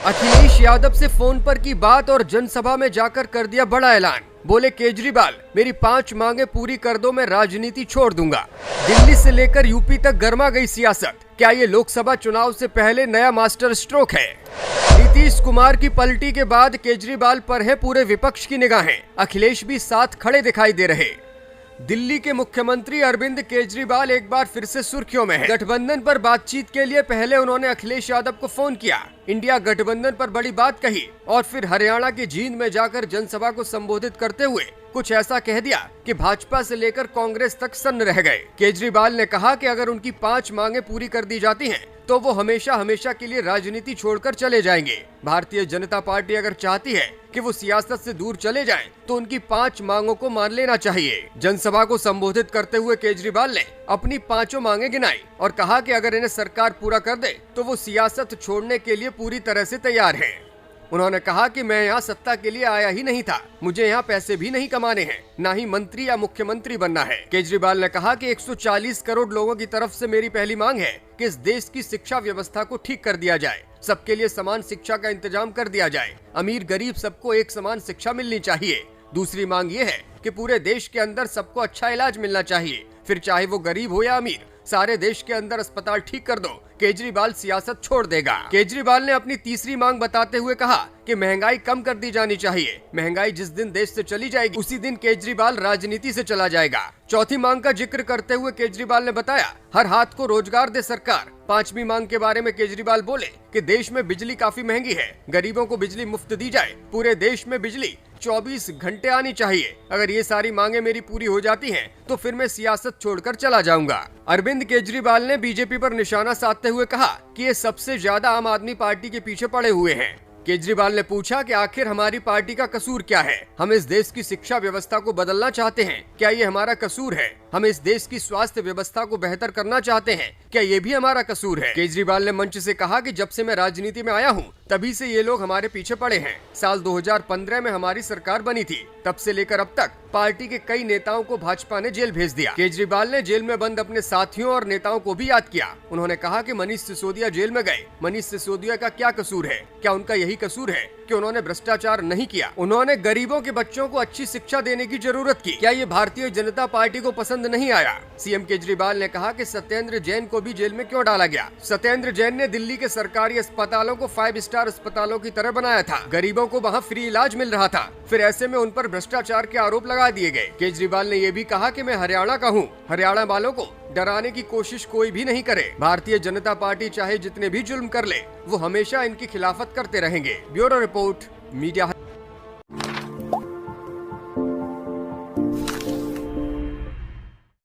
अखिलेश यादव से फोन पर की बात और जनसभा में जाकर कर दिया बड़ा ऐलान। बोले केजरीवाल, मेरी 5 मांगे पूरी कर दो, मैं राजनीति छोड़ दूंगा। दिल्ली से लेकर यूपी तक गर्मा गई सियासत। क्या ये लोकसभा चुनाव से पहले नया मास्टर स्ट्रोक है? नीतीश कुमार की पलटी के बाद केजरीवाल पर है पूरे विपक्ष की निगाहें। अखिलेश भी साथ खड़े दिखाई दे रहे। दिल्ली के मुख्यमंत्री अरविंद केजरीवाल एक बार फिर से सुर्खियों में हैं। गठबंधन पर बातचीत के लिए पहले उन्होंने अखिलेश यादव को फोन किया, इंडिया गठबंधन पर बड़ी बात कही और फिर हरियाणा की जींद में जाकर जनसभा को संबोधित करते हुए कुछ ऐसा कह दिया कि भाजपा से लेकर कांग्रेस तक सन्न रह गए। केजरीवाल ने कहा कि अगर उनकी 5 मांगे पूरी कर दी जाती हैं, तो वो हमेशा हमेशा के लिए राजनीति छोड़कर चले जाएंगे। भारतीय जनता पार्टी अगर चाहती है कि वो सियासत से दूर चले जाएं, तो उनकी 5 मांगों को मान लेना चाहिए। जनसभा को संबोधित करते हुए केजरीवाल ने अपनी 5 मांगे गिनाई और कहा कि अगर इन्हें सरकार पूरा कर दे तो वो सियासत छोड़ने के लिए पूरी तरह से तैयार हैं। उन्होंने कहा कि मैं यहाँ सत्ता के लिए आया ही नहीं था, मुझे यहाँ पैसे भी नहीं कमाने हैं, ना ही मंत्री या मुख्यमंत्री बनना है। केजरीवाल ने कहा कि 140 करोड़ लोगों की तरफ से मेरी पहली मांग है कि इस देश की शिक्षा व्यवस्था को ठीक कर दिया जाए, सबके लिए समान शिक्षा का इंतजाम कर दिया जाए, अमीर गरीब सबको एक समान शिक्षा मिलनी चाहिए। दूसरी मांग ये है कि पूरे देश के अंदर सबको अच्छा इलाज मिलना चाहिए, फिर चाहे वो गरीब हो या अमीर, सारे देश के अंदर अस्पताल ठीक कर दो, केजरीवाल सियासत छोड़ देगा। केजरीवाल ने अपनी तीसरी मांग बताते हुए कहा कि महंगाई कम कर दी जानी चाहिए। महंगाई जिस दिन देश से चली जाएगी, उसी दिन केजरीवाल राजनीति से चला जाएगा। चौथी मांग का जिक्र करते हुए केजरीवाल ने बताया, हर हाथ को रोजगार दे सरकार। 5वीं मांग के बारे में केजरीवाल बोले कि देश में बिजली काफी महंगी है, गरीबों को बिजली मुफ्त दी जाए, पूरे देश में बिजली 24 घंटे आनी चाहिए। अगर ये सारी मांगे मेरी पूरी हो जाती हैं, तो फिर मैं सियासत छोड़कर चला जाऊंगा। अरविंद केजरीवाल ने बीजेपी पर निशाना साधते हुए कहा कि ये सबसे ज्यादा आम आदमी पार्टी के पीछे पड़े हुए हैं। केजरीवाल ने पूछा कि आखिर हमारी पार्टी का कसूर क्या है? हम इस देश की शिक्षा व्यवस्था को बदलना चाहते हैं, क्या ये हमारा कसूर है? हम इस देश की स्वास्थ्य व्यवस्था को बेहतर करना चाहते हैं, क्या ये भी हमारा कसूर है? केजरीवाल ने मंच से कहा कि जब से मैं राजनीति में आया हूँ, तभी से ये लोग हमारे पीछे पड़े हैं। साल 2015 में हमारी सरकार बनी थी, तब से लेकर अब तक पार्टी के कई नेताओं को भाजपा ने जेल भेज दिया। केजरीवाल ने जेल में बंद अपने साथियों और नेताओं को भी याद किया। उन्होंने कहा कि मनीष सिसोदिया जेल में गए, मनीष सिसोदिया का क्या कसूर है? क्या उनका यही कसूर है कि उन्होंने भ्रष्टाचार नहीं किया? उन्होंने गरीबों के बच्चों को अच्छी शिक्षा देने की जरूरत की, क्या ये भारतीय जनता पार्टी को पसंद नहीं आया? सीएम केजरीवाल ने कहा कि सत्येंद्र जैन को भी जेल में क्यों डाला गया? सत्येंद्र जैन ने दिल्ली के सरकारी अस्पतालों को 5 स्टार अस्पतालों की तरह बनाया था, गरीबों को वहाँ फ्री इलाज मिल रहा था, फिर ऐसे में उन पर भ्रष्टाचार के आरोप लगा दिए गए। केजरीवाल ने ये भी कहा कि मैं हरियाणा का हूँ, हरियाणा वालों को डराने की कोशिश कोई भी नहीं करे। भारतीय जनता पार्टी चाहे जितने भी जुल्म कर ले, वो हमेशा इनकी खिलाफत करते रहेंगे। Bureau report, media.